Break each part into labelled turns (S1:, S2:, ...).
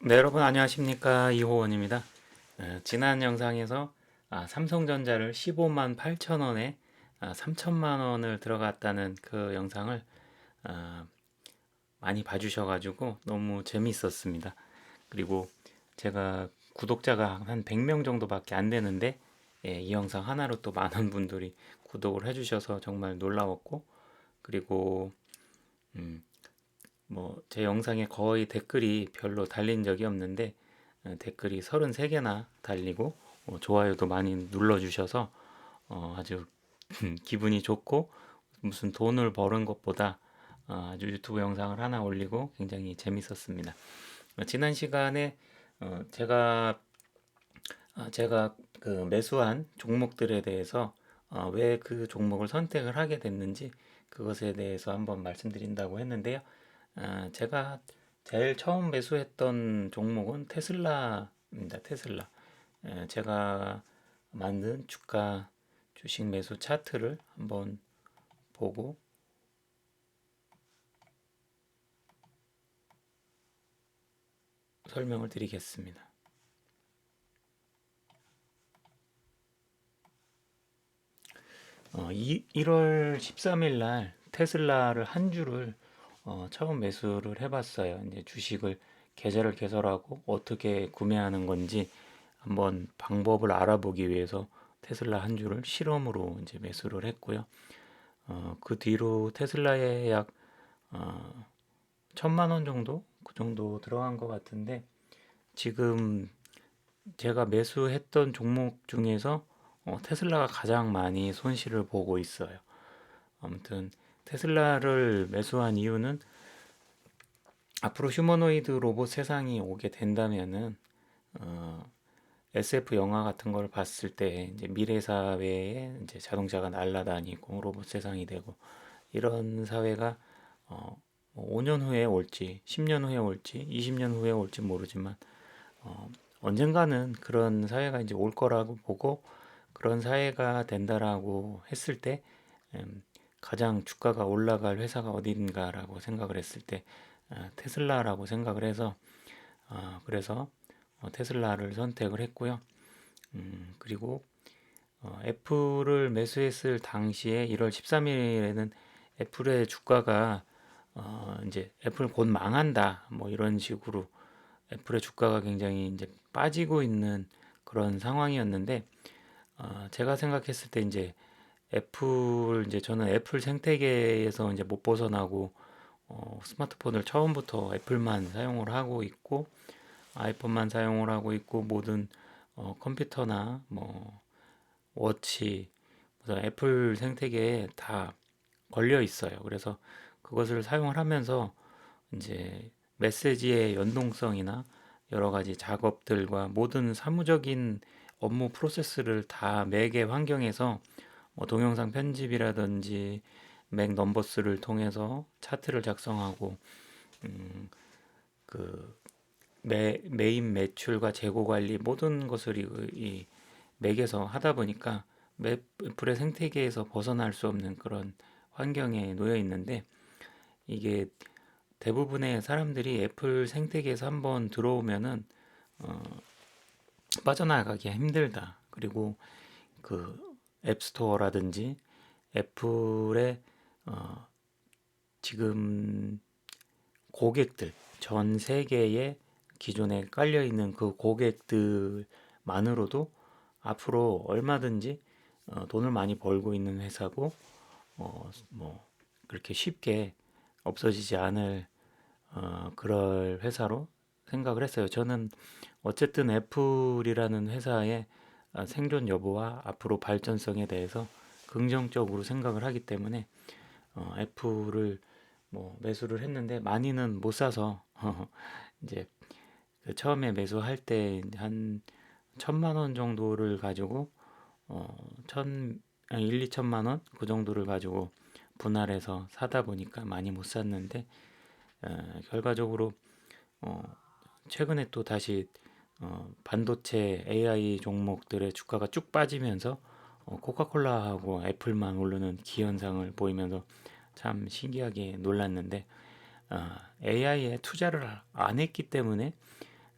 S1: 네, 여러분 안녕하십니까? 이호원입니다. 지난 영상에서 삼성전자를 15만 8천 원에 3천만 원을 들어갔다는 그 영상을 아, 많이 봐주셔가지고 너무 재밌었습니다. 그리고 제가 구독자가 한 100명 정도밖에 안 되는데 이 영상 하나로 또 많은 분들이 구독을 해주셔서 정말 놀라웠고, 그리고 뭐 제 영상에 거의 댓글이 별로 달린 적이 없는데 댓글이 33개나 달리고 좋아요도 많이 눌러주셔서 아주 기분이 좋고, 무슨 돈을 버는 것보다 아주 유튜브 영상을 하나 올리고 굉장히 재밌었습니다. 지난 시간에 제가 그 매수한 종목들에 대해서 왜 그 종목을 선택을 하게 됐는지 그것에 대해서 한번 말씀드린다고 했는데요. 제가 제일 처음 매수했던 종목은 테슬라입니다. 테슬라. 제가 만든 주가 주식 매수 차트를 한번 보고 설명을 드리겠습니다. 1월 13일 날 테슬라를 한 주를 처음 매수를 해봤어요. 이제 주식을 계좌를 개설하고 어떻게 구매하는 건지 한번 방법을 알아보기 위해서 테슬라 한 주를 실험으로 이제 매수를 했고요. 그 뒤로 테슬라에 약 어, 1천만 원 정도 그 정도 들어간 것 같은데, 지금 제가 매수했던 종목 중에서 테슬라가 가장 많이 손실을 보고 있어요. 아무튼 테슬라를 매수한 이유는 앞으로 휴머노이드 로봇 세상이 오게 된다면은 SF 영화 같은 걸 봤을 때 이제 미래 사회에 이제 자동차가 날아다니고 로봇 세상이 되고 이런 사회가 뭐 5년 후에 올지 10년 후에 올지 20년 후에 올지 모르지만 언젠가는 그런 사회가 이제 올 거라고 보고, 그런 사회가 된다라고 했을 때 가장 주가가 올라갈 회사가 어딘가라고 생각을 했을 때 테슬라라고 생각을 해서 그래서 테슬라를 선택을 했고요. 그리고 애플을 매수했을 당시에 1월 13일에는 애플의 주가가 이제 애플 곧 망한다 뭐 이런 식으로 애플의 주가가 굉장히 이제 빠지고 있는 그런 상황이었는데, 제가 생각했을 때 이제 이제 저는 애플 생태계에서 이제 못 벗어나고 스마트폰을 처음부터 애플만 사용을 하고 있고 아이폰만 사용을 하고 있고, 모든 컴퓨터나 뭐 워치 무슨 애플 생태계에 다 걸려 있어요. 그래서 그것을 사용을 하면서 이제 메시지의 연동성이나 여러 가지 작업들과 모든 사무적인 업무 프로세스를 다 매개 환경에서 뭐 동영상 편집이라든지 맥 넘버스를 통해서 차트를 작성하고 그 메인 매출과 재고 관리 모든 것을 이 맥에서 하다 보니까 애플의 생태계에서 벗어날 수 없는 그런 환경에 놓여 있는데, 이게 대부분의 사람들이 애플 생태계에서 한번 들어오면은 빠져나가기 힘들다. 그리고 그 앱스토어라든지 애플의 지금 고객들, 전 세계에 기존에 깔려 있는 그 고객들만으로도 앞으로 얼마든지 돈을 많이 벌고 있는 회사고, 뭐 그렇게 쉽게 없어지지 않을 그럴 회사로 생각을 했어요. 저는 어쨌든 애플이라는 회사의 생존 여부와 앞으로 발전성에 대해서 긍정적으로 생각을 하기 때문에 애플을 뭐 매수를 했는데 많이는 못 사서 이제 그 처음에 매수할 때 한 1,000만 원 정도를 가지고 아니, 1, 2천만 원 그 정도를 가지고 분할해서 사다 보니까 많이 못 샀는데, 결과적으로 어, 최근에 또 다시 반도체 AI 종목들의 주가가 쭉 빠지면서 코카콜라하고 애플만 오르는 기현상을 보이면서 참 신기하게 놀랐는데, AI에 투자를 안 했기 때문에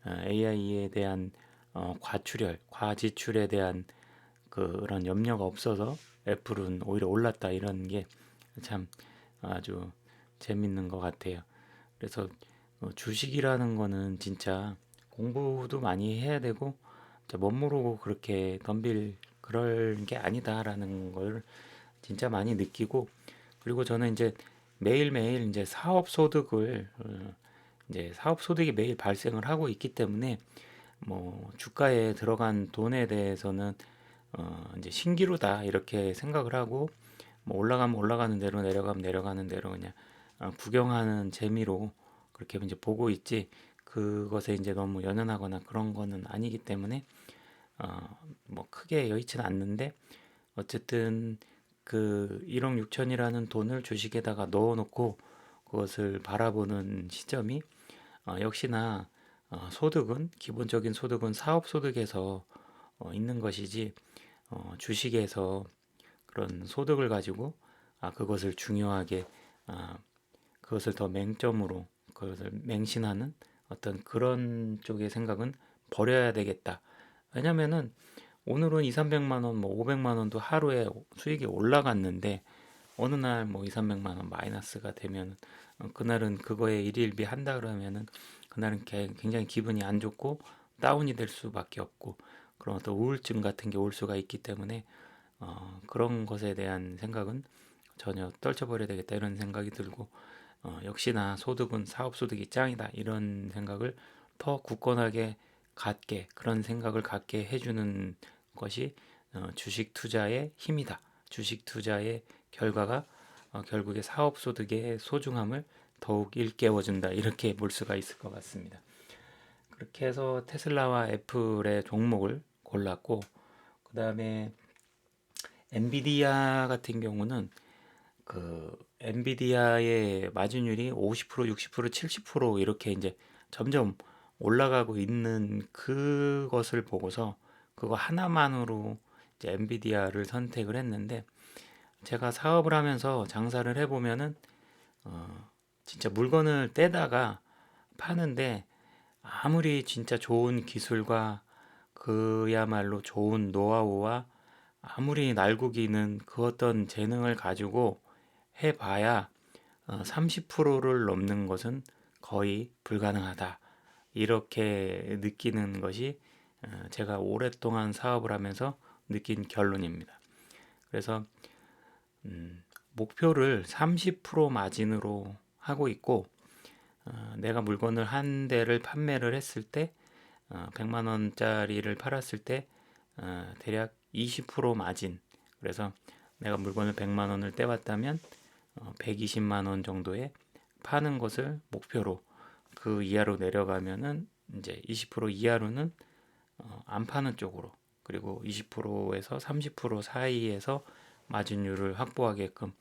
S1: AI에 대한 과출혈, 과지출에 대한 그런 염려가 없어서 애플은 오히려 올랐다 이런 게 참 아주 재밌는 것 같아요. 그래서 주식이라는 거는 진짜 공부도 많이 해야 되고 진짜 멋모르고 그렇게 덤빌 그럴 게 아니다라는 걸 진짜 많이 느끼고 그리고 저는 이제 매일매일 이제 사업 소득을 이제 사업 소득이 매일 발생을 하고 있기 때문에 뭐 주가에 들어간 돈에 대해서는 이제 신기루다 이렇게 생각을 하고 뭐 올라가면 올라가는 대로 내려가면 내려가는 대로 그냥 구경하는 재미로 그렇게 이제 보고 있지 그것에 이제 너무 연연하거나 그런 거는 아니기 때문에 뭐 크게 여의치는 않는데 어쨌든 그 1억 6천이라는 돈을 주식에다가 넣어놓고 그것을 바라보는 시점이 역시나 소득은 기본적인 소득은 사업 소득에서 있는 것이지 주식에서 그런 소득을 가지고 그것을 중요하게 아, 그것을 더 맹점으로 그것을 맹신하는 어떤 그런 쪽의 생각은 버려야 되겠다. 왜냐면은 오늘은 2, 300만 원, 뭐 500만 원도 하루에 수익이 올라갔는데 어느 날 뭐 2, 300만 원 마이너스가 되면 그날은 그거에 일일비 한다 그러면은 그날은 굉장히 기분이 안 좋고 다운이 될 수밖에 없고 그런 어떤 우울증 같은 게 올 수가 있기 때문에 그런 것에 대한 생각은 전혀 떨쳐버려야 되겠다 이런 생각이 들고 역시나 소득은 사업 소득이 짱이다 이런 생각을 더 굳건하게 갖게 그런 생각을 갖게 해주는 것이 주식 투자의 힘이다. 주식 투자의 결과가 결국에 사업 소득의 소중함을 더욱 일깨워준다 이렇게 볼 수가 있을 것 같습니다. 그렇게 해서 테슬라와 애플의 종목을 골랐고 그 다음에 엔비디아 같은 경우는 그 엔비디아의 마진율이 50%, 60%, 70% 이렇게 이제 점점 올라가고 있는 그것을 보고서 그거 하나만으로 이제 엔비디아를 선택을 했는데 제가 사업을 하면서 장사를 해보면은 진짜 물건을 떼다가 파는데 아무리 진짜 좋은 기술과 그야말로 좋은 노하우와 아무리 날고기는 그 어떤 재능을 가지고 해봐야 30%를 넘는 것은 거의 불가능하다. 이렇게 느끼는 것이 제가 오랫동안 사업을 하면서 느낀 결론입니다. 그래서 목표를 30% 마진으로 하고 있고 내가 물건을 한 대를 판매를 했을 때 100만 원짜리를 팔았을 때 대략 20% 마진 그래서 내가 물건을 100만 원을 떼왔다면 120만 원 정도에 파는 것을 목표로 그 이하로 내려가면은 이제 20% 이하로는 안 파는 쪽으로 그리고 20%에서 30% 사이에서 마진율을 확보하게끔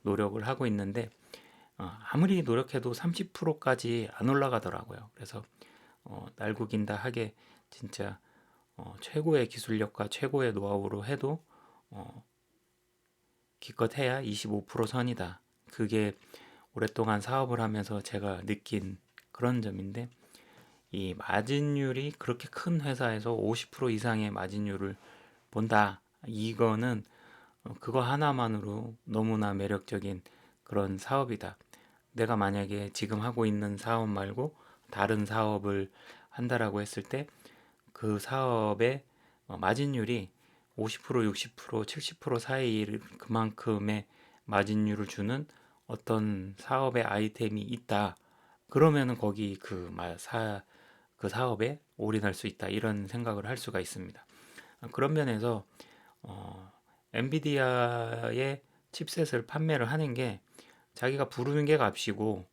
S1: 노력을 하고 있는데 아무리 노력해도 30%까지 안 올라가더라고요. 그래서 날고긴다 하게 진짜 최고의 기술력과 최고의 노하우로 해도 기껏해야 25% 선이다. 그게 오랫동안 사업을 하면서 제가 느낀 그런 점인데 이 마진율이 그렇게 큰 회사에서 50% 이상의 마진율을 본다. 이거는 그거 하나만으로 너무나 매력적인 그런 사업이다. 내가 만약에 지금 하고 있는 사업 말고 다른 사업을 한다라고 했을 때 그 사업의 마진율이 50%, 60%, 70% 사이 그만큼의 마진율을 주는 어떤 사업의 아이템이 있다. 그러면은 거기 그 사업에 올인할 수 있다. 이런 생각을 할 수가 있습니다. 그런 면에서 엔비디아의 칩셋을 판매를 하는 게 자기가 부르는 게 값이고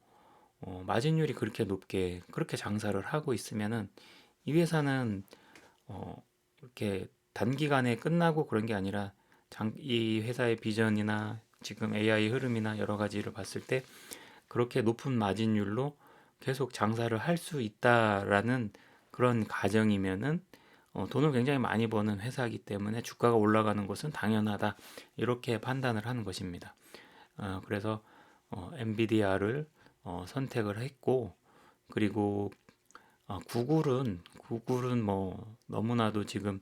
S1: 마진율이 그렇게 높게 그렇게 장사를 하고 있으면은 이 회사는 이렇게 단기간에 끝나고 그런 게 아니라 이 회사의 비전이나 지금 AI 흐름이나 여러 가지를 봤을 때 그렇게 높은 마진율로 계속 장사를 할 수 있다라는 그런 가정이면은 돈을 굉장히 많이 버는 회사이기 때문에 주가가 올라가는 것은 당연하다 이렇게 판단을 하는 것입니다. 그래서 엔비디아를 선택을 했고 그리고 구글은 뭐 너무나도 지금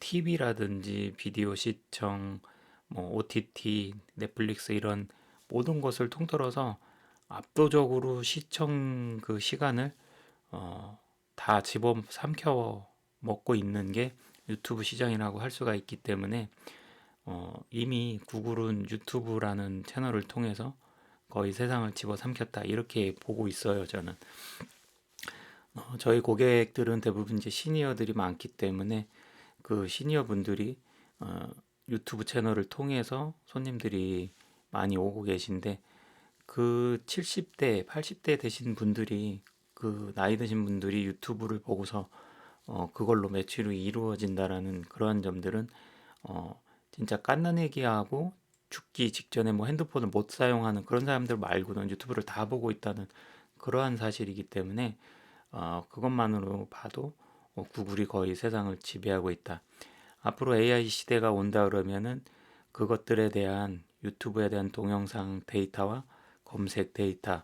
S1: TV라든지 비디오 시청, 뭐 OTT, 넷플릭스 이런 모든 것을 통틀어서 압도적으로 시청 그 시간을 어, 다 집어 삼켜 먹고 있는 게 유튜브 시장이라고 할 수가 있기 때문에 이미 구글은 유튜브라는 채널을 통해서 거의 세상을 집어 삼켰다 이렇게 보고 있어요, 저는. 저희 고객들은 대부분 이제 시니어들이 많기 때문에 그 시니어 분들이 어, 유튜브 채널을 통해서 손님들이 많이 오고 계신데 그 70대, 80대 되신 분들이 그 나이 드신 분들이 유튜브를 보고서 그걸로 매출이 이루어진다라는 그러한 점들은 진짜 갓난애기하고 죽기 직전에 뭐 핸드폰을 못 사용하는 그런 사람들 말고는 유튜브를 다 보고 있다는 그러한 사실이기 때문에 그것만으로 봐도 구글이 거의 세상을 지배하고 있다. 앞으로 AI 시대가 온다 그러면은 그것들에 대한 유튜브에 대한 동영상 데이터와 검색 데이터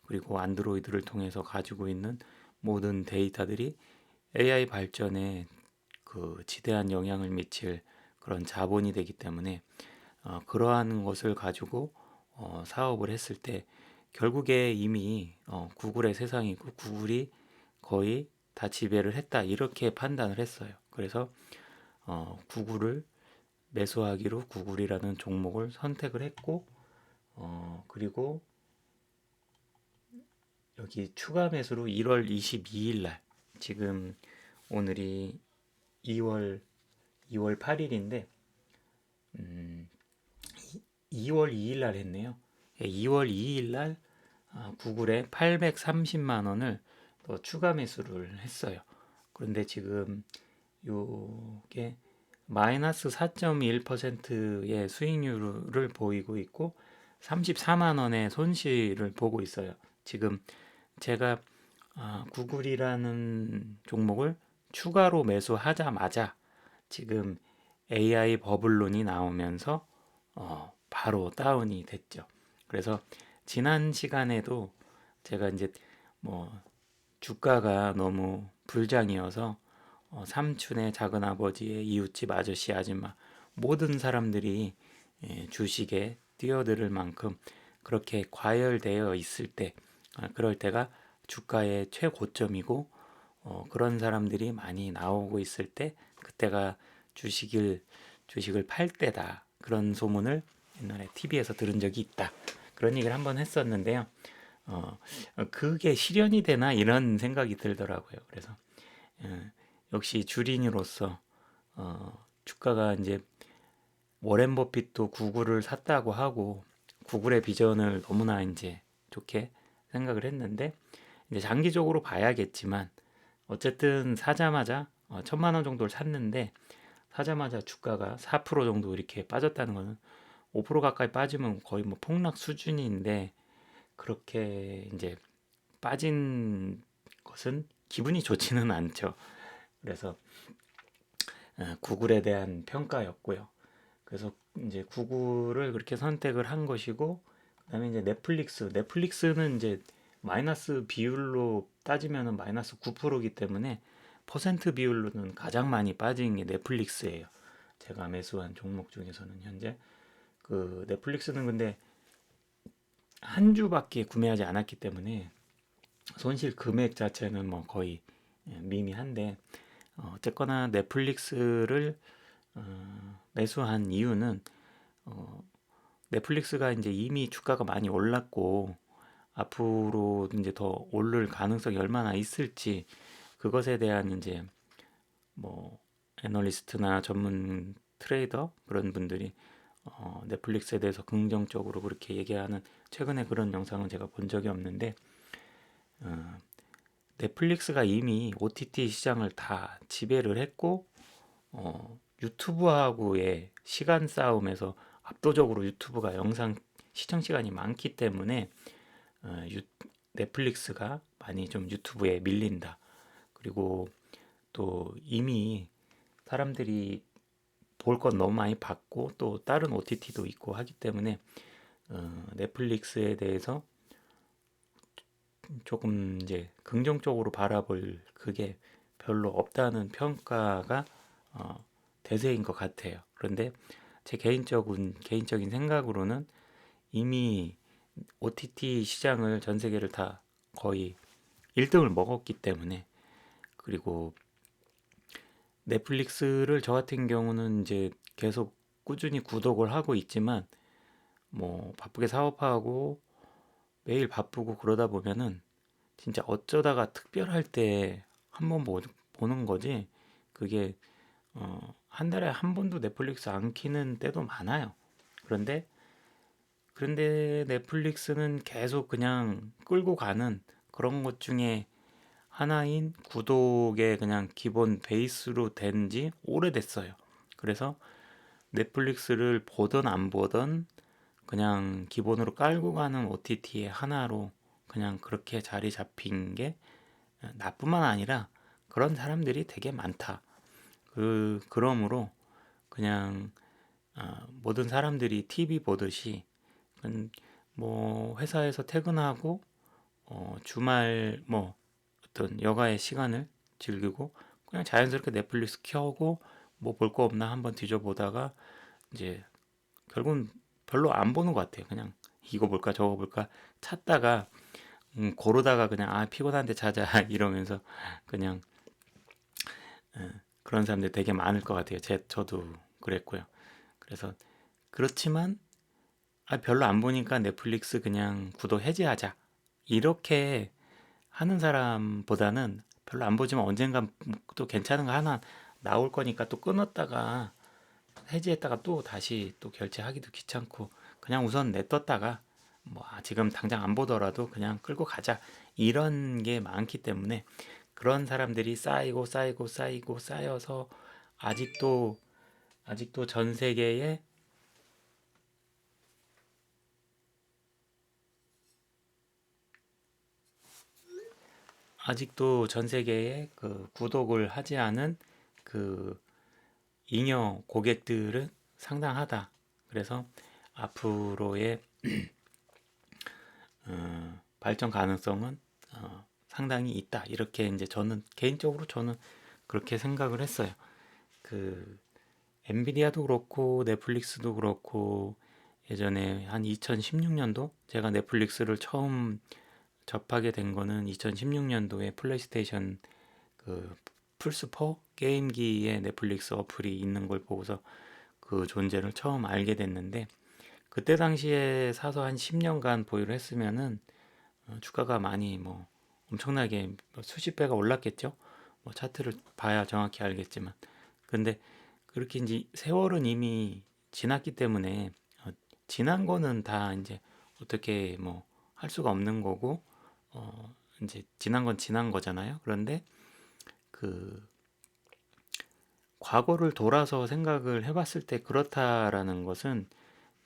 S1: 그리고 안드로이드를 통해서 가지고 있는 모든 데이터들이 AI 발전에 그 지대한 영향을 미칠 그런 자본이 되기 때문에 그러한 것을 가지고 사업을 했을 때 결국에 이미 구글의 세상이고 구글이 거의 다 지배를 했다 이렇게 판단을 했어요. 그래서 구글을 매수하기로 구글이라는 종목을 선택을 했고 그리고 여기 추가 매수로 1월 22일 날 지금 오늘이 2월 8일인데 2월 2일 날 했네요. 2월 2일 날 구글에 830만 원을 더 추가 매수를 했어요. 그런데 지금 요게 마이너스 4.1%의 수익률을 보이고 있고 34만 원의 손실을 보고 있어요. 지금 제가 구글이라는 종목을 추가로 매수하자마자 지금 AI 버블론이 나오면서 바로 다운이 됐죠. 그래서 지난 시간에도 제가 이제 뭐 주가가 너무 불장이어서 삼촌의 작은 아버지의 이웃집 아저씨 아줌마 모든 사람들이 주식에 뛰어들 만큼 그렇게 과열되어 있을 때 그럴 때가 주가의 최고점이고 그런 사람들이 많이 나오고 있을 때 그때가 주식을 팔 때다 그런 소문을 옛날에 TV에서 들은 적이 있다 그런 얘기를 한번 했었는데요. 어, 그게 실현이 되나 이런 생각이 들더라고요. 그래서 어, 역시 주린이로서 주가가 이제 워렌 버핏도 구글을 샀다고 하고 구글의 비전을 너무나 이제 좋게 생각을 했는데 이제 장기적으로 봐야겠지만 어쨌든 사자마자 1,000만 원 정도를 샀는데 사자마자 주가가 4% 정도 이렇게 빠졌다는 거는 5% 가까이 빠지면 거의 뭐 폭락 수준인데 그렇게 이제 빠진 것은 기분이 좋지는 않죠. 그래서 구글에 대한 평가였고요. 그래서 이제 구글을 그렇게 선택을 한 것이고 그다음에 이제 넷플릭스는 이제 마이너스 비율로 따지면은 마이너스 9%이기 때문에 퍼센트 비율로는 가장 많이 빠진 게 넷플릭스예요. 제가 매수한 종목 중에서는 현재 그 넷플릭스는 근데 한 주밖에 구매하지 않았기 때문에 손실 금액 자체는 뭐 거의 미미한데 어쨌거나 넷플릭스를 매수한 이유는 넷플릭스가 이제 이미 주가가 많이 올랐고 앞으로 이제 더 오를 가능성이 얼마나 있을지 그것에 대한 이제 뭐 애널리스트나 전문 트레이더 그런 분들이 넷플릭스에 대해서 긍정적으로 그렇게 얘기하는 최근에 그런 영상은 제가 본 적이 없는데 어, 넷플릭스가 이미 OTT 시장을 다 지배를 했고 유튜브하고의 시간 싸움에서 압도적으로 유튜브가 영상 시청 시간이 많기 때문에 어, 유, 넷플릭스가 많이 좀 유튜브에 밀린다. 그리고 또 이미 사람들이 볼 건 너무 많이 봤고 또 다른 OTT도 있고 하기 때문에 넷플릭스에 대해서 조금 이제 긍정적으로 바라볼 그게 별로 없다는 평가가 대세인 것 같아요. 그런데 제 개인적인 생각으로는 이미 OTT 시장을 전 세계를 다 거의 1등을 먹었기 때문에, 그리고 넷플릭스를 저 같은 경우는 이제 계속 꾸준히 구독을 하고 있지만, 뭐 바쁘게 사업하고 매일 바쁘고 그러다 보면은 진짜 어쩌다가 특별할 때 한 번 보는 거지, 그게 한 달에 한 번도 넷플릭스 안 키는 때도 많아요. 그런데 넷플릭스는 계속 그냥 끌고 가는 그런 것 중에 하나인 구독의 그냥 기본 베이스로 된 지 오래됐어요. 그래서 넷플릭스를 보던 안 보던 그냥 기본으로 깔고 가는 OTT의 하나로 그냥 그렇게 자리 잡힌 게 나뿐만 아니라 그런 사람들이 되게 많다. 그러므로 그냥 모든 사람들이 TV 보듯이 뭐 회사에서 퇴근하고 주말 뭐 어떤 여가의 시간을 즐기고 그냥 자연스럽게 넷플릭스 켜고 뭐 볼 거 없나 한번 뒤져보다가 이제 결국은 별로 안 보는 것 같아요. 그냥 이거 볼까 저거 볼까 찾다가 고르다가 그냥 피곤한데 자자 이러면서 그냥 그런 사람들 되게 많을 것 같아요. 저도 그랬고요. 그래서 그렇지만 별로 안 보니까 넷플릭스 그냥 구독 해지하자 이렇게 하는 사람보다는, 별로 안 보지만 언젠간 또 괜찮은 거 하나 나올 거니까 또 끊었다가 해지했다가 또 다시 또 결제하기도 귀찮고 그냥 우선 냅뒀다가 뭐 지금 당장 안 보더라도 그냥 끌고 가자 이런 게 많기 때문에, 그런 사람들이 쌓이고 쌓여서 아직도 아직도 전 세계에 그 구독을 하지 않은 그 잉여 고객들은 상당하다. 그래서 앞으로의 발전 가능성은 상당히 있다. 이렇게 이제 저는 그렇게 생각을 했어요. 그 엔비디아도 그렇고 넷플릭스도 그렇고, 예전에 한 2016년도 제가 넷플릭스를 처음 접하게 된 거는 2016년도에 플레이스테이션 그 플스4 게임기에 넷플릭스 어플이 있는 걸 보고서 그 존재를 처음 알게 됐는데, 그때 당시에 사서 한 10년간 보유를 했으면은 주가가 많이 뭐 엄청나게 뭐 수십 배가 올랐겠죠. 뭐 차트를 봐야 정확히 알겠지만, 근데 그렇게 이제 세월은 이미 지났기 때문에 지난 거는 다 이제 어떻게 뭐 할 수가 없는 거고, 이제 지난 건 지난 거잖아요. 그런데 그 과거를 돌아서 생각을 해봤을 때 그렇다라는 것은,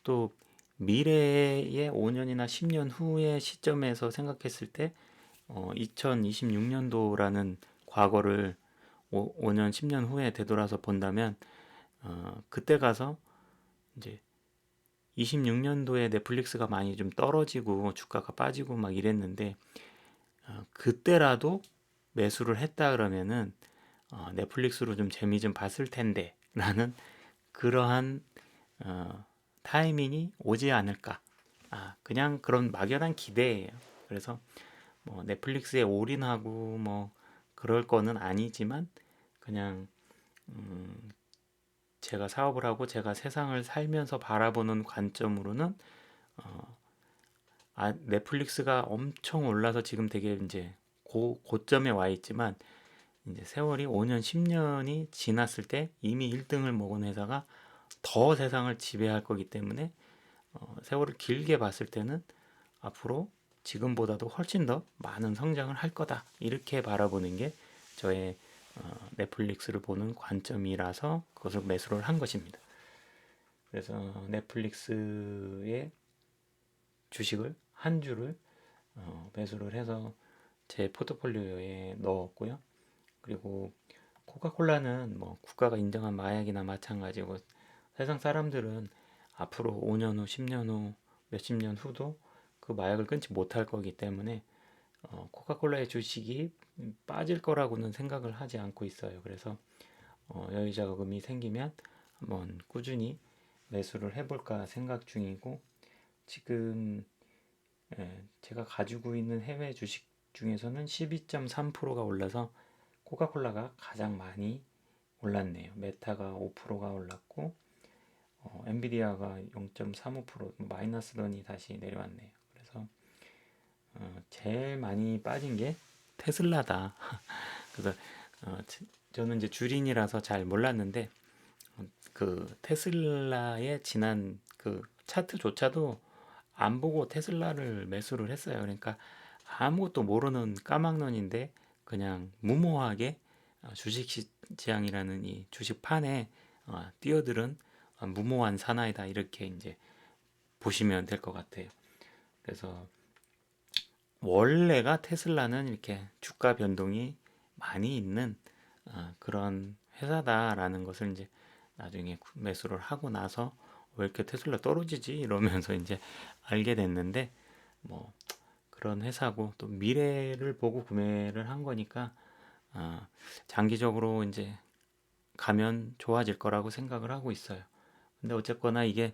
S1: 또 미래의 5년이나 10년 후의 시점에서 생각했을 때 2026년도라는 과거를 5년, 10년 후에 되돌아서 본다면, 그때 가서 이제 26년도에 넷플릭스가 많이 좀 떨어지고 주가가 빠지고 막 이랬는데, 그때라도 매수를 했다 그러면은 넷플릭스로 좀 재미 좀 봤을 텐데 라는 그러한 타이밍이 오지 않을까. 그냥 그런 막연한 기대예요. 그래서 뭐 넷플릭스에 올인하고 뭐 그럴 거는 아니지만, 그냥 제가 사업을 하고 제가 세상을 살면서 바라보는 관점으로는 넷플릭스가 엄청 올라서 지금 되게 이제 고점에 와 있지만, 이제 세월이 5년, 10년이 지났을 때 이미 1등을 먹은 회사가 더 세상을 지배할 거기 때문에, 세월을 길게 봤을 때는 앞으로 지금보다도 훨씬 더 많은 성장을 할 거다. 이렇게 바라보는 게 저의 넷플릭스를 보는 관점이라서 그것을 매수를 한 것입니다. 그래서 넷플릭스의 주식을 한 주를 매수를 해서 제 포트폴리오에 넣었고요. 그리고 코카콜라는 뭐 국가가 인정한 마약이나 마찬가지고, 세상 사람들은 앞으로 5년 후, 10년 후, 몇십 년 후도 그 마약을 끊지 못할 거기 때문에 코카콜라의 주식이 빠질 거라고는 생각을 하지 않고 있어요. 그래서 여유 자금이 생기면 한번 꾸준히 매수를 해볼까 생각 중이고, 지금 제가 가지고 있는 해외 주식 중에서는 12.3%가 올라서 코카콜라가 가장 많이 올랐네요. 메타가 5%가 올랐고, 엔비디아가 0.35% 마이너스더니 다시 내려왔네요. 그래서 제일 많이 빠진 게 테슬라다. 그래서 저는 이제 주린이라서 잘 몰랐는데, 그 테슬라의 지난 그 차트조차도 안 보고 테슬라를 매수를 했어요. 그러니까 아무것도 모르는 까막눈인데 그냥 무모하게 주식 시장이라는 이 주식판에 뛰어들은 무모한 사나이다, 이렇게 이제 보시면 될 것 같아요. 그래서 원래가 테슬라는 이렇게 주가 변동이 많이 있는 그런 회사다라는 것을 이제 나중에 매수를 하고 나서 왜 이렇게 테슬라 떨어지지 이러면서 이제 알게 됐는데, 뭐 그런 회사고 또 미래를 보고 구매를 한 거니까 장기적으로 이제 가면 좋아질 거라고 생각을 하고 있어요. 근데 어쨌거나 이게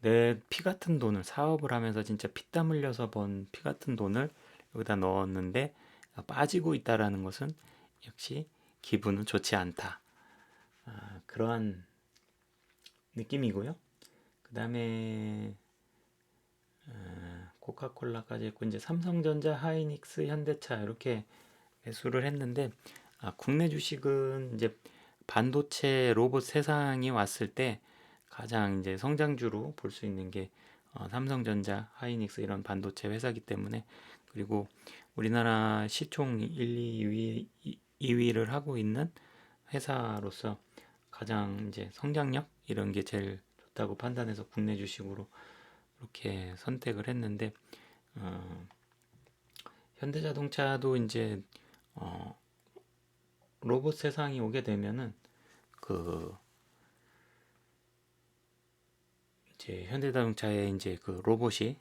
S1: 내 피 같은 돈을, 사업을 하면서 진짜 피땀 흘려서 번 피 같은 돈을 여기다 넣었는데 빠지고 있다라는 것은 역시 기분은 좋지 않다. 그러한 느낌이고요. 그 다음에 코카콜라까지 했고, 이제 삼성전자, 하이닉스, 현대차 이렇게 매수를 했는데, 국내 주식은 이제 반도체 로봇 세상이 왔을 때 가장 이제 성장주로 볼 수 있는 게 삼성전자, 하이닉스 이런 반도체 회사기 때문에, 그리고 우리나라 시총 1, 2위를 하고 있는 회사로서 가장 이제 성장력 이런 게 제일 좋다고 판단해서 국내 주식으로 이렇게 선택을 했는데, 어, 현대자동차도 이제 어, 로봇 세상이 오게 되면은 그 이제 현대자동차의 이제 그 로봇이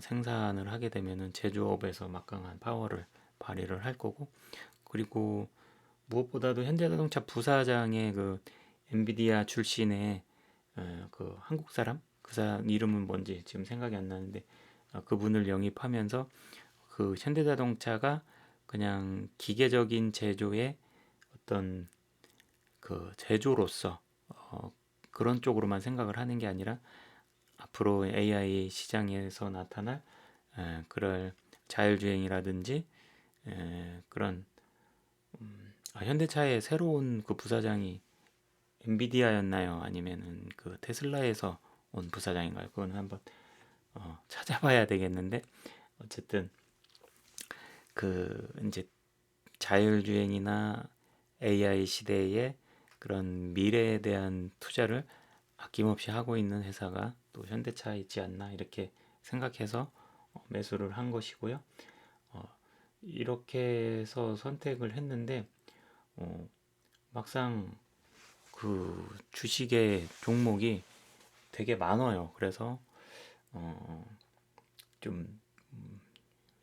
S1: 생산을 하게 되면은 제조업에서 막강한 파워를 발휘를 할 거고, 그리고 무엇보다도 현대자동차 부사장의 그 엔비디아 출신의 그 한국 사람, 그 사람 이름은 뭔지 지금 생각이 안 나는데, 그분을 영입하면서 그 현대자동차가 그냥 기계적인 제조의 어떤 그 제조로서 그런 쪽으로만 생각을 하는 게 아니라 앞으로 AI 시장에서 나타날 그럴 자율주행이라든지 그런 현대차의 새로운 그 부사장이 엔비디아였나요? 아니면은 그 테슬라에서 온 부사장인가요? 그건 한번 찾아봐야 되겠는데, 어쨌든 그 이제 자율주행이나 AI 시대의 그런 미래에 대한 투자를 아낌없이 하고 있는 회사가 또 현대차에 있지 않나, 이렇게 생각해서 매수를 한 것이고요. 이렇게 해서 선택을 했는데 막상 그 주식의 종목이 되게 많아요. 그래서 좀,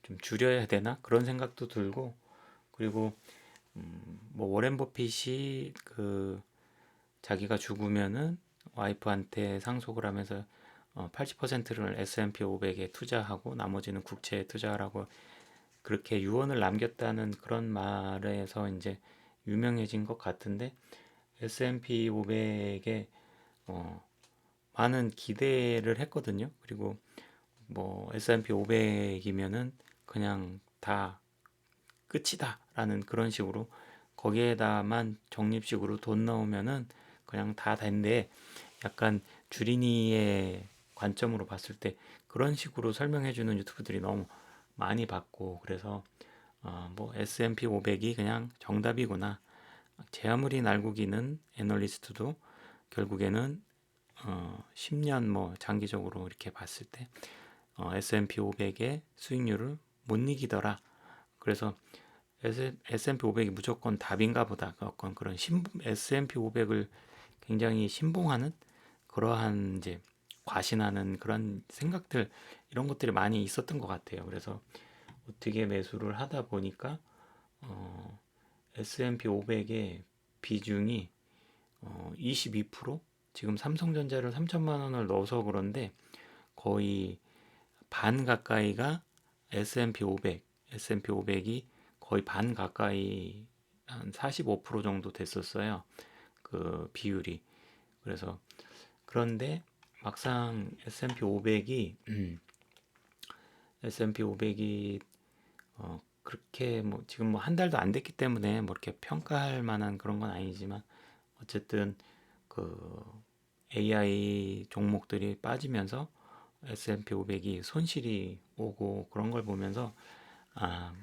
S1: 좀 줄여야 되나 그런 생각도 들고, 그리고 뭐 워렌 버핏이 그 자기가 죽으면은 와이프한테 상속을 하면서 80%를 S&P 500에 투자하고 나머지는 국채에 투자하라고 그렇게 유언을 남겼다는 그런 말에서 이제 유명해진 것 같은데, S&P 500에 많은 기대를 했거든요. 그리고 뭐 S&P 500이면은 그냥 다 끝이다라는 그런 식으로, 거기에다만 적립식으로 돈 넣으면은 그냥 다 된대, 약간 주린이의 관점으로 봤을 때 그런 식으로 설명해 주는 유튜브들이 너무 많이 봤고, 그래서 뭐 S&P 500이 그냥 정답이구나. 제 아무리 날고기는 애널리스트도 결국에는 10년 뭐 장기적으로 이렇게 봤을 때 S&P 500의 수익률을 못 이기더라. 그래서 S&P 500이 무조건 답인가 보다. 그런 S&P 500을 굉장히 신봉하는 그러한 이제 과신하는 그런 생각들, 이런 것들이 많이 있었던 것 같아요. 그래서 어떻게 매수를 하다 보니까 S&P 500의 비중이 22%? 지금 삼성전자를 3천만 원을 넣어서 그런데 거의 반 가까이가 S&P 500, S&P 500이 거의 반 가까이 한 45% 정도 됐었어요. 그 비율이. 그래서 그런데 막상 S&P 500이 S&P 500이 그렇게 뭐 지금 뭐 한 달도 안 됐기 때문에 뭐 이렇게 평가할 만한 그런 건 아니지만 어쨌든 그 AI 종목들이 빠지면서 S&P 500이 손실이 오고 그런 걸 보면서 아,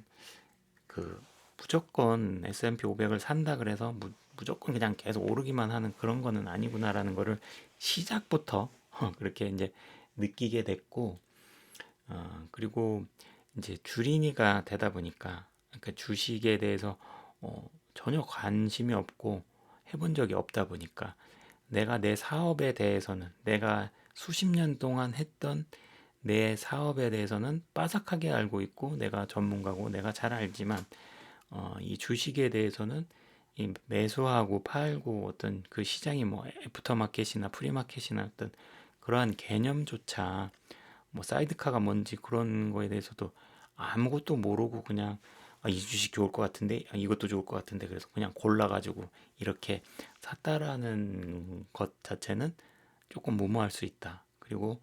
S1: 그 무조건 S&P 500을 산다 그래서 무조건 그냥 계속 오르기만 하는 그런 거는 아니구나라는 거를 시작부터 그렇게 이제 느끼게 됐고 그리고 이제 주린이가 되다 보니까 그러니까 주식에 대해서 전혀 관심이 없고 해본 적이 없다 보니까 내가 내 사업에 대해서는 내가 수십 년 동안 했던 내 사업에 대해서는 빠삭하게 알고 있고 내가 전문가고 내가 잘 알지만 이 주식에 대해서는 이 매수하고 팔고 어떤 그 시장이 뭐 애프터마켓이나 프리마켓이나 어떤 그러한 개념조차 뭐 사이드카가 뭔지 그런 거에 대해서도 아무것도 모르고 그냥 이 주식 좋을 것 같은데 이것도 좋을 것 같은데 그래서 그냥 골라가지고 이렇게 샀다라는 것 자체는 조금 무모할 수 있다. 그리고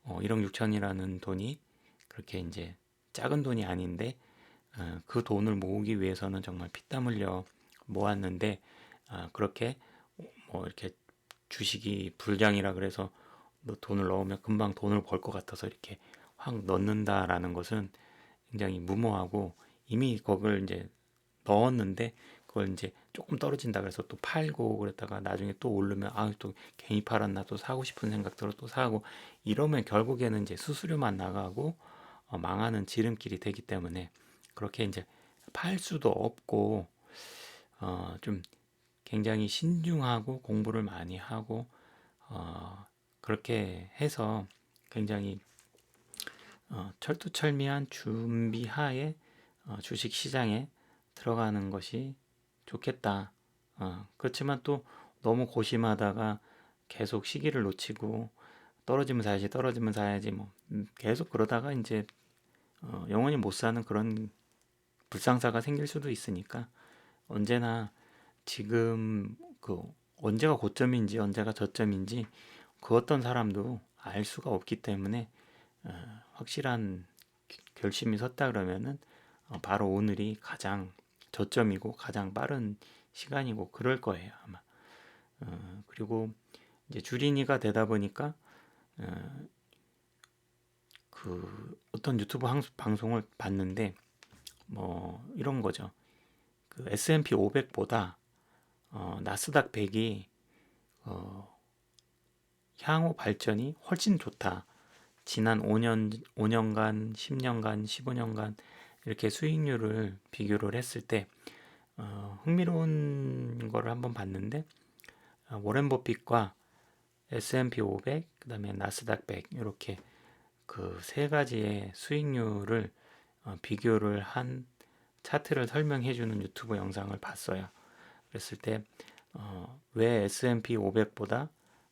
S1: 1억 6천이라는 돈이 그렇게 이제 작은 돈이 아닌데 그 돈을 모으기 위해서는 정말 피땀 흘려 모았는데 그렇게 뭐 이렇게 주식이 불장이라 그래서 너 돈을 넣으면 금방 돈을 벌 것 같아서 이렇게 확 넣는다라는 것은 굉장히 무모하고 이미 그걸 이제 넣었는데 그걸 이제 조금 떨어진다 그래서 또 팔고 그랬다가 나중에 또 오르면 또 괜히 팔았나 또 사고 싶은 생각 들어 또 사고 이러면 결국에는 이제 수수료만 나가고 망하는 지름길이 되기 때문에 그렇게 이제 팔 수도 없고 좀 굉장히 신중하고 공부를 많이 하고 그렇게 해서 굉장히 철두철미한 준비하에 주식 시장에 들어가는 것이 좋겠다. 그렇지만 또 너무 고심하다가 계속 시기를 놓치고 떨어지면 사야지, 떨어지면 사야지, 뭐 계속 그러다가 이제 영원히 못 사는 그런 불상사가 생길 수도 있으니까 언제나 지금 그 언제가 고점인지 언제가 저점인지 그 어떤 사람도 알 수가 없기 때문에 확실한 결심이 섰다 그러면은 바로 오늘이 가장 저점이고 가장 빠른 시간이고 그럴 거예요 아마. 그리고 이제 주린이가 되다 보니까 그 어떤 유튜브 방송을 봤는데 뭐 이런 거죠. 그 S&P 500보다 나스닥 100이 향후 발전이 훨씬 좋다. 지난 5년간, 10년간, 15년간 이렇게 수익률을 비교를 했을 때 흥미로운 거를 한번 봤는데 워렌 버핏과 S&P 500, 그다음에 나스닥 100 이렇게 그 세 가지의 수익률을 비교를 한 차트를 설명해 주는 유튜브 영상을 봤어요. 그랬을 때 왜 S&P 500보다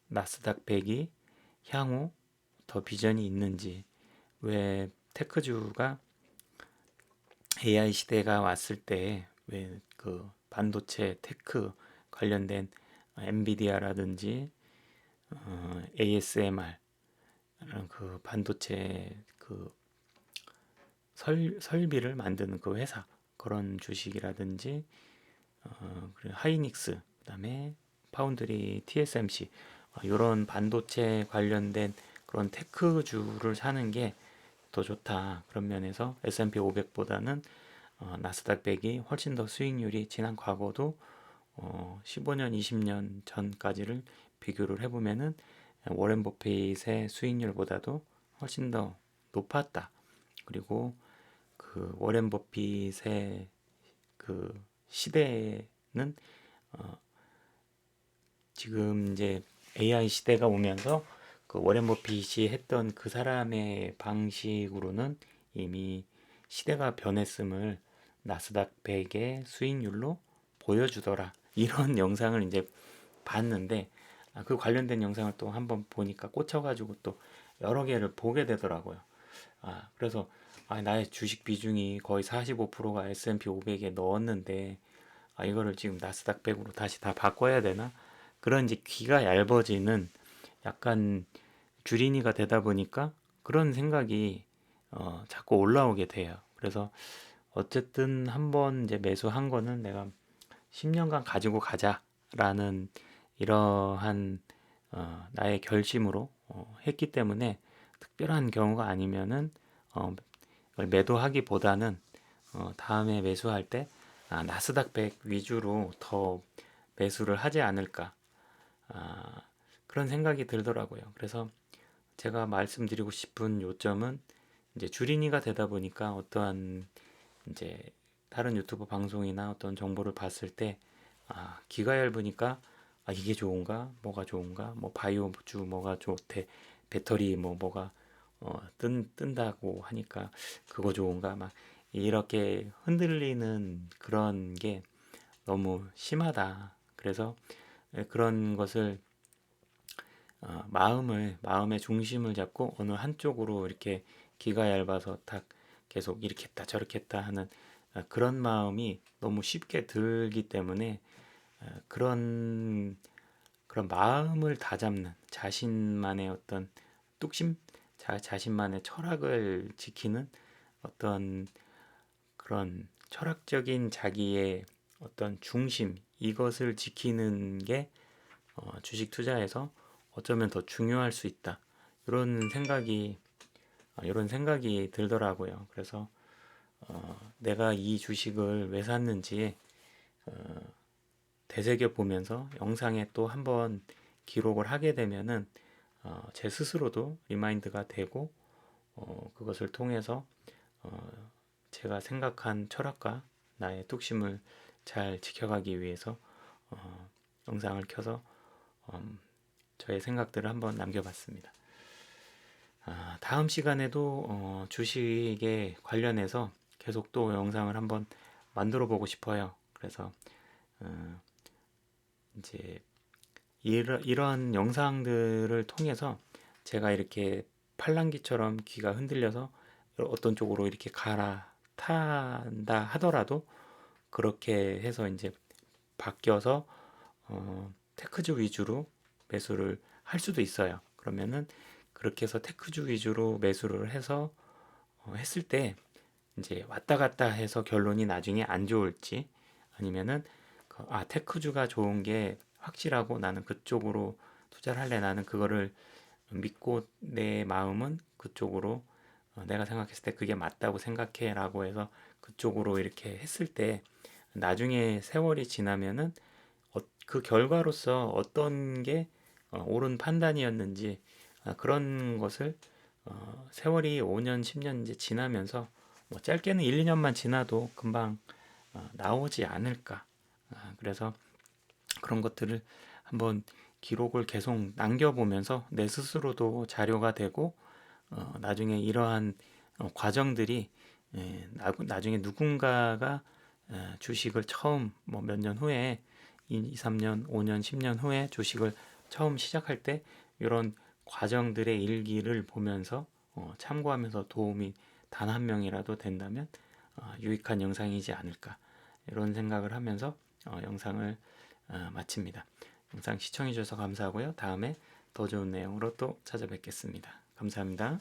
S1: 나스닥 100이 향후 더 비전이 있는지, 왜 테크주가 AI 시대가 왔을 때 왜 그 반도체 테크 관련된 엔비디아라든지 ASMR 그 반도체 그 설비를 만드는 그 회사 그런 주식이라든지 그리고 하이닉스 그다음에 파운드리 TSMC 이런 반도체 관련된 그런 테크주를 사는 게 더 좋다. 그런 면에서 S&P 500보다는 나스닥 100이 훨씬 더 수익률이 지난 과거도 15년, 20년 전까지를 비교를 해보면은 워렌 버핏의 수익률보다도 훨씬 더 높았다. 그리고 그 워렌 버핏의 그 시대는 지금 이제 AI 시대가 오면서 그 워렌 버핏이 했던 그 사람의 방식으로는 이미 시대가 변했음을 나스닥 100의 수익률로 보여주더라. 이런 영상을 이제 봤는데 그 관련된 영상을 또 한번 보니까 꽂혀가지고 또 여러 개를 보게 되더라고요. 그래서 나의 주식 비중이 거의 45%가 S&P 500에 넣었는데 이거를 지금 나스닥 100으로 다시 다 바꿔야 되나? 그런 이제 귀가 얇아지는 약간 주린이가 되다 보니까 그런 생각이 자꾸 올라오게 돼요. 그래서 어쨌든 한번 이제 매수한 거는 내가 10년간 가지고 가자라는 이러한 나의 결심으로 했기 때문에 특별한 경우가 아니면은 매도하기보다는 다음에 매수할 때 나스닥 100 위주로 더 매수를 하지 않을까 그런 생각이 들더라고요. 그래서 제가 말씀드리고 싶은 요점은 이제 주린이가 되다 보니까 어떠한 이제 다른 유튜브 방송이나 어떤 정보를 봤을 때 귀가 얇으니까 이게 좋은가 뭐가 좋은가 뭐 바이오주 뭐가 좋대 배터리 뭐가 뜬다고 하니까 그거 좋은가 막 이렇게 흔들리는 그런 게 너무 심하다. 그래서 그런 것을 마음의 중심을 잡고 어느 한쪽으로 이렇게 기가 얇아서 딱 계속 이렇게 했다 저렇게 했다 하는 그런 마음이 너무 쉽게 들기 때문에 그런 마음을 다잡는 자신만의 어떤 뚝심, 자신만의 철학을 지키는 어떤 그런 철학적인 자기의 어떤 중심 이것을 지키는 게 주식 투자에서 어쩌면 더 중요할 수 있다. 이런 생각이 들더라고요. 그래서 내가 이 주식을 왜 샀는지 되새겨 보면서 영상에 또 한번 기록을 하게 되면은 제 스스로도 리마인드가 되고 그것을 통해서 제가 생각한 철학과 나의 뚝심을 잘 지켜가기 위해서 영상을 켜서 저의 생각들을 한번 남겨봤습니다. 다음 시간에도 주식에 관련해서 계속 또 영상을 한번 만들어 보고 싶어요. 그래서 이제 이러한 영상들을 통해서 제가 이렇게 팔랑귀처럼 귀가 흔들려서 어떤 쪽으로 이렇게 갈아탄다 하더라도 그렇게 해서 이제 바뀌어서 테크주 위주로 매수를 할 수도 있어요. 그러면은 그렇게 해서 테크주 위주로 매수를 해서 했을 때 이제 왔다 갔다 해서 결론이 나중에 안 좋을지 아니면은 테크주가 좋은 게 확실하고 나는 그쪽으로 투자를 할래. 나는 그거를 믿고 내 마음은 그쪽으로 내가 생각했을 때 그게 맞다고 생각해 라고 해서 그쪽으로 이렇게 했을 때 나중에 세월이 지나면은 그 결과로서 어떤 게 옳은 판단이었는지 그런 것을 세월이 5년, 10년 이제 지나면서 뭐 짧게는 1, 2년만 지나도 금방 나오지 않을까. 그래서 그런 것들을 한번 기록을 계속 남겨보면서 내 스스로도 자료가 되고 나중에 이러한 과정들이 나중에 누군가가 주식을 처음 뭐 몇 년 후에 2, 3년, 5년, 10년 후에 주식을 처음 시작할 때 이런 과정들의 일기를 보면서 참고하면서 도움이 단 한 명이라도 된다면 유익한 영상이지 않을까 이런 생각을 하면서 영상을 마칩니다. 영상 시청해 주셔서 감사하고요. 다음에 더 좋은 내용으로 또 찾아뵙겠습니다. 감사합니다.